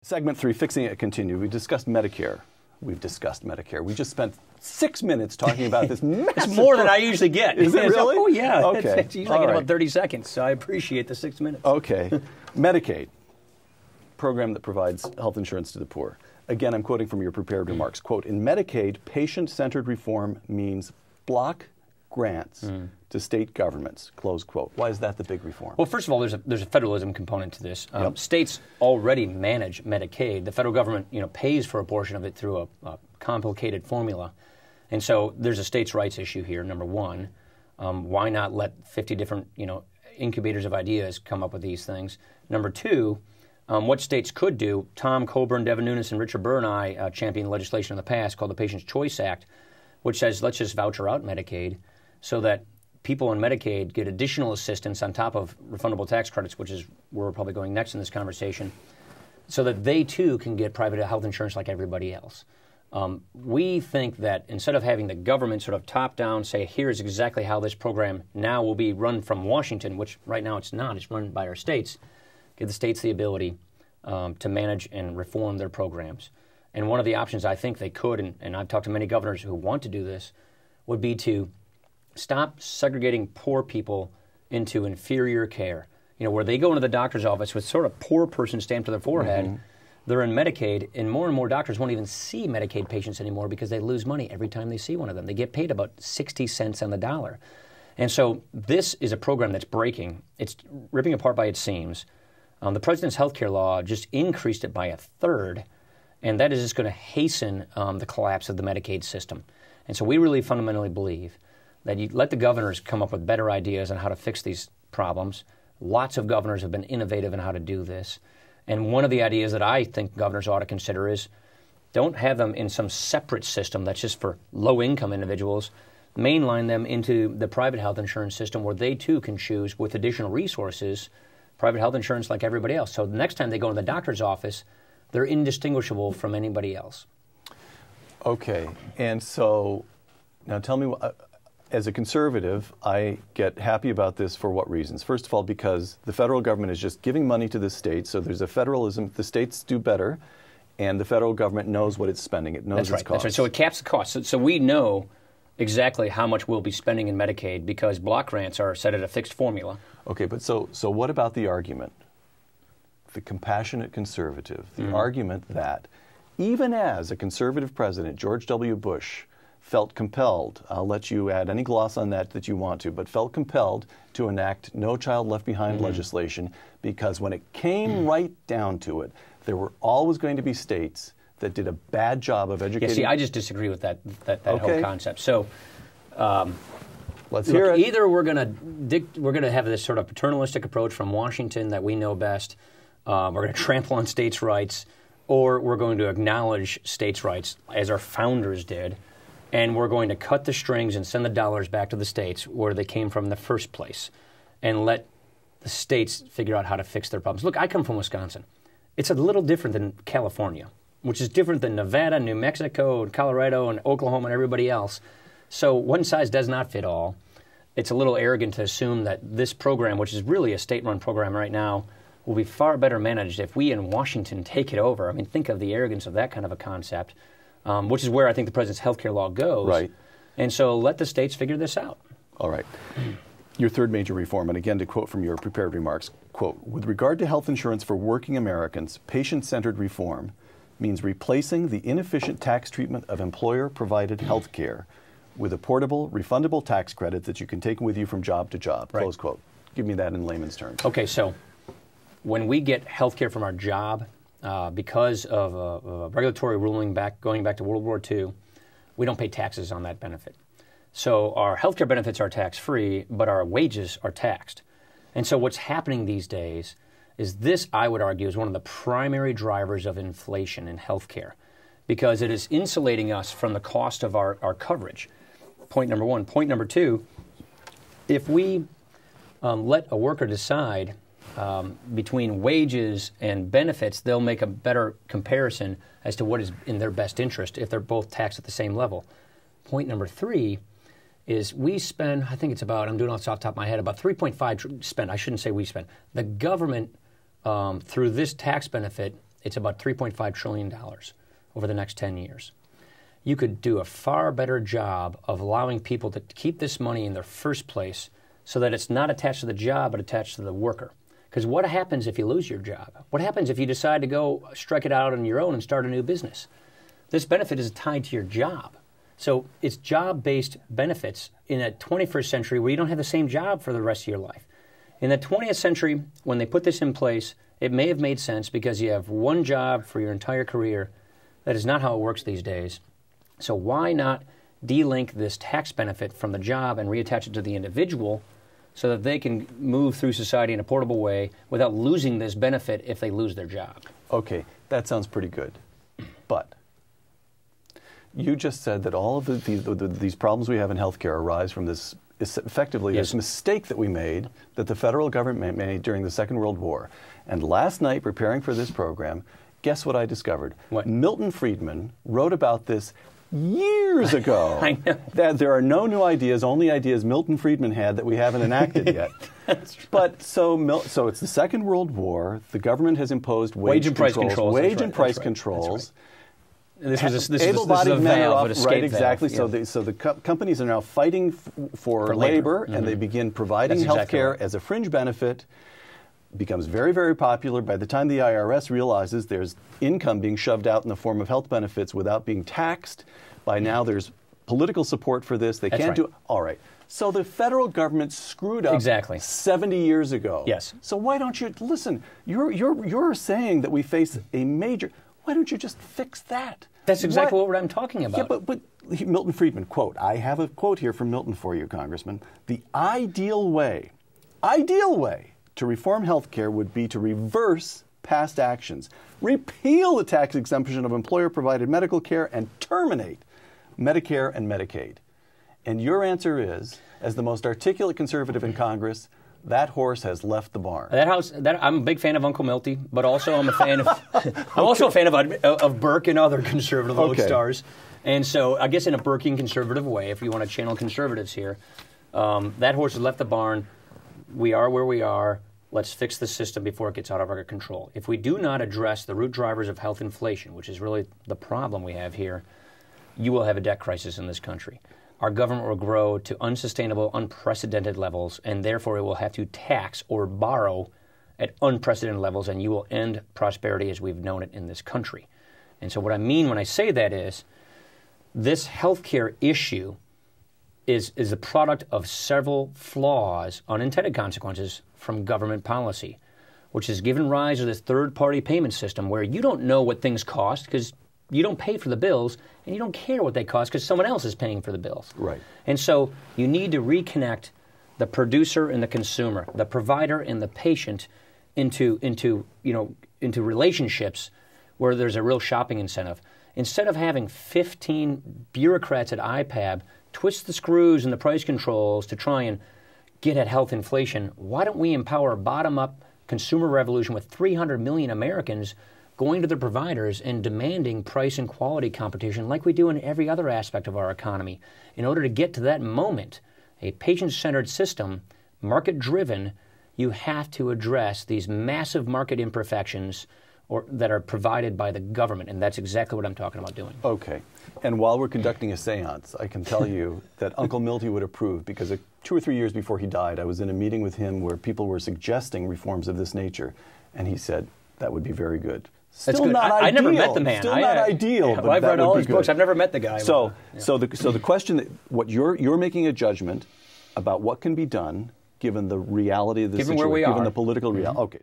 Segment 3, Fixing It Continued. We discussed Medicare. We've discussed Medicare. We just spent 6 minutes talking about this massive... It's more than I usually get. Is it really? Oh, yeah. Okay. It's usually I get about 30 seconds, so I appreciate the 6 minutes. Okay. Medicaid, program that provides health insurance to the poor. Again, I'm quoting from your prepared remarks. Quote, in Medicaid, patient-centered reform means block grants to state governments, close quote. Why is that the big reform? Well, first of all, there's a federalism component to this. Yep. States already manage Medicaid. The federal government, pays for a portion of it through a complicated formula. And so there's a states' rights issue here, number one. Why not let 50 different, incubators of ideas come up with these things? Number two, what states could do, Tom Coburn, Devin Nunes, and Richard Burr and I championed legislation in the past called the Patient's Choice Act, which says let's just voucher out Medicaid so that people in Medicaid get additional assistance on top of refundable tax credits, which is where we're probably going next in this conversation, so that they too can get private health insurance like everybody else. We think that instead of having the government sort of top down say, here's exactly how this program now will be run from Washington, which right now it's not, it's run by our states, give the states the ability to manage and reform their programs. And one of the options I think they could, and I've talked to many governors who want to do this, would be to stop segregating poor people into inferior care. Where they go into the doctor's office with sort of poor person stamped to their forehead, they're in Medicaid, and more doctors won't even see Medicaid patients anymore because they lose money every time they see one of them. They get paid about 60 cents on the dollar. And so this is a program that's breaking. It's ripping apart by its seams. The president's health care law just increased it by a third, and that is just going to hasten the collapse of the Medicaid system. And so we really fundamentally believe that you let the governors come up with better ideas on how to fix these problems. Lots of governors have been innovative in how to do this. And one of the ideas that I think governors ought to consider is don't have them in some separate system that's just for low-income individuals. Mainline them into the private health insurance system where they too can choose with additional resources private health insurance like everybody else. So the next time they go to the doctor's office, they're indistinguishable from anybody else. Okay. And so now tell me, as a conservative, I get happy about this for what reasons? First of all, because the federal government is just giving money to the states, so there's a federalism. The states do better, and the federal government knows what it's spending. It knows its costs. That's right. So it caps the cost. So we know exactly how much we'll be spending in Medicaid because block grants are set at a fixed formula. Okay, but so what about the argument, the compassionate conservative, the argument that even as a conservative president, George W. Bush, felt compelled, I'll let you add any gloss on that you want to, but felt compelled to enact No Child Left Behind legislation because when it came right down to it, there were always going to be states that did a bad job of educating. Yeah, see, I just disagree with that whole concept. So let's hear it. Either we're going to have this sort of paternalistic approach from Washington that we know best, we're going to trample on states' rights, or we're going to acknowledge states' rights as our founders did, and we're going to cut the strings and send the dollars back to the states where they came from in the first place and let the states figure out how to fix their problems. Look, I come from Wisconsin. It's a little different than California, which is different than Nevada, New Mexico, and Colorado, and Oklahoma, and everybody else. So one size does not fit all. It's a little arrogant to assume that this program, which is really a state-run program right now, will be far better managed if we in Washington take it over. I mean, think of the arrogance of that kind of a concept. Which is where I think the president's health care law goes. Right. And so let the states figure this out. All right. Your third major reform, and again to quote from your prepared remarks, quote, with regard to health insurance for working Americans, patient-centered reform means replacing the inefficient tax treatment of employer-provided health care with a portable, refundable tax credit that you can take with you from job to job, close quote. Give me that in layman's terms. Okay, so when we get health care from our job, because of a regulatory ruling going back to World War II, we don't pay taxes on that benefit. So our health care benefits are tax-free, but our wages are taxed. And so what's happening these days is this, I would argue, is one of the primary drivers of inflation in health care because it is insulating us from the cost of our coverage. Point number one. Point number two, if we let a worker decide between wages and benefits, they'll make a better comparison as to what is in their best interest if they're both taxed at the same level. Point number three is we spend, I think it's about, I'm doing it off the top of my head, about 3.5 spend. I shouldn't say we spend. The government, through this tax benefit, It's about $3.5 trillion over the next 10 years. You could do a far better job of allowing people to keep this money in their first place so that it's not attached to the job but attached to the worker. Because what happens if you lose your job? What happens if you decide to go strike it out on your own and start a new business? This benefit is tied to your job. So it's job-based benefits in a 21st century where you don't have the same job for the rest of your life. In the 20th century, when they put this in place, it may have made sense because you have one job for your entire career. That is not how it works these days. So why not de-link this tax benefit from the job and reattach it to the individual so that they can move through society in a portable way without losing this benefit if they lose their job? Okay, that sounds pretty good. But you just said that all of these problems we have in healthcare arise from this, effectively, Yes. this mistake that we made, that the federal government made during the Second World War. And last night, preparing for this program, guess what I discovered? What? Milton Friedman wrote about this years ago. I know. That there are no new ideas, only ideas Milton Friedman had that we haven't enacted yet. That's right. But so it's the Second World War. The government has imposed Wage and price controls. Wage That's and right. price That's right. controls. This is a Able-bodied men are valve, up, an escape right? Exactly. valve. Yeah. So the companies are now fighting for labor, and they begin providing That's health exactly care right. as a fringe benefit. Becomes very, very popular. By the time the IRS realizes there's income being shoved out in the form of health benefits without being taxed, by now there's political support for this. They That's can't right. do. All right. So the federal government screwed up Exactly. 70 years ago. Yes. So why don't you listen? You're saying that we face a major. Why don't you just fix that? That's exactly what I'm talking about. Yeah, but Milton Friedman, quote, I have a quote here from Milton for you, Congressman. The ideal way to reform health care would be to reverse past actions, repeal the tax exemption of employer-provided medical care, and terminate Medicare and Medicaid. And your answer is, as the most articulate conservative in Congress, that horse has left the barn. I'm a big fan of Uncle Milty, but also I'm a fan of I'm also a fan of Burke and other conservative lodestars. And so I guess in a Burkean conservative way, if you want to channel conservatives here, that horse has left the barn. We are where we are. Let's fix the system before it gets out of our control. If we do not address the root drivers of health inflation, which is really the problem we have here, you will have a debt crisis in this country. Our government will grow to unsustainable, unprecedented levels, and therefore it will have to tax or borrow at unprecedented levels, and you will end prosperity as we've known it in this country. And so what I mean when I say that is, this healthcare issue is the product of several flaws, unintended consequences from government policy, which has given rise to this third-party payment system where you don't know what things cost because you don't pay for the bills, and you don't care what they cost because someone else is paying for the bills. Right. And so you need to reconnect the producer and the consumer, the provider and the patient into relationships where there's a real shopping incentive. Instead of having 15 bureaucrats at IPAB twist the screws and the price controls to try and get at health inflation, why don't we empower a bottom-up consumer revolution with 300 million Americans going to the providers and demanding price and quality competition like we do in every other aspect of our economy? In order to get to that moment, a patient-centered system, market-driven, you have to address these massive market imperfections that are provided by the government, and that's exactly what I'm talking about doing. Okay. And while we're conducting a seance, I can tell you that Uncle Milty would approve, because 2 or 3 years before he died, I was in a meeting with him where people were suggesting reforms of this nature, and he said that would be very good. That's Still good. not ideal. I never met the man. Still not ideal. But I've that read all would be his books. good. I've never met the guy. So the question, what you're making a judgment about what can be done given the reality of the situation, given where we given are. the political reality. Okay.